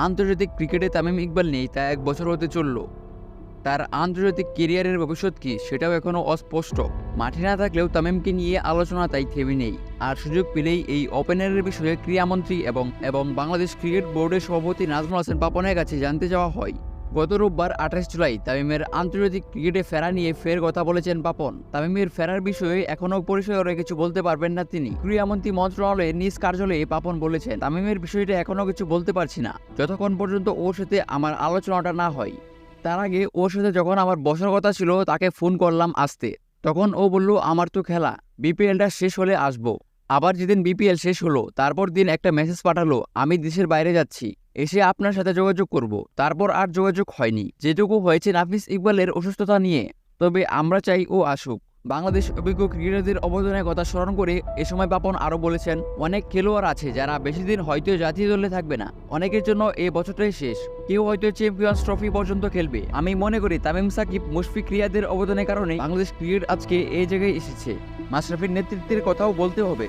আন্তর্জাতিক ক্রিকেটে তামিম ইকবাল নেই তা 1 বছর হতে চলল। তার আন্তর্জাতিক কেরিয়ারের ভবিষ্যৎ কী সেটাও এখনও অস্পষ্ট। মাঠে না থাকলেও তামিমকে নিয়ে আলোচনা তাই থেমে নেই। আর সুযোগ পেলেই এই ওপেনারের বিষয়ে ক্রীড়ামন্ত্রী এবং বাংলাদেশ ক্রিকেট বোর্ডের সভাপতি নাজমুল হাসান পাপনের কাছে জানতে যাওয়া হয়। গত রোববার 28 জুলাই তামিমের আন্তর্জাতিক ক্রিকেটে ফেরা নিয়ে ফের কথা বলেছেন পাপন। তামিমের ফেরার বিষয়ে এখনও পরিষ্কার কিছু বলতে পারবেন না তিনি। ক্রীড়ামন্ত্রী মন্ত্রণালয়ের নিজ কার্যালয়ে পাপন বলেছেন, তামিমের বিষয়টা এখনও কিছু বলতে পারছি না, যতক্ষণ পর্যন্ত ওর সাথে আমার আলোচনাটা না হয়। তার আগে ওর সাথে যখন আমার বসার কথা ছিল তাকে ফোন করলাম আসতে, তখন ও বলল আমার তো খেলা, বিপিএলটা শেষ হলে আসবো। আবার যেদিন বিপিএল শেষ হলো তারপর দিন একটা মেসেজ পাঠালো আমি দেশের বাইরে যাচ্ছি, এসে আপনার সাথে যোগাযোগ করব। তারপর আর যোগাযোগ হয়নি। যেটুকু হয়েছে নাফিস ইকবালের অসুস্থতা নিয়ে, তবে আমরা চাই ও আসুক। বাংলাদেশ অভিজ্ঞ ক্রিকেটারদের অবদানের কথা স্মরণ করে এ সময় পাপন আরও বলেছেন, অনেক খেলোয়াড় আছে যারা বেশি দিন হয়তো জাতীয় দলে থাকবে না, অনেকের জন্য এই বছরটাই শেষ, কেউ হয়তো চ্যাম্পিয়ন্স ট্রফি পর্যন্ত খেলবে। আমি মনে করি তামিম, সাকিব, মুশফিক, রিয়াদের অবদানের কারণে বাংলাদেশ ক্রিকেট আজকে এই জায়গায় এসেছে। মাশরাফির নেতৃত্বের কথাও বলতে হবে।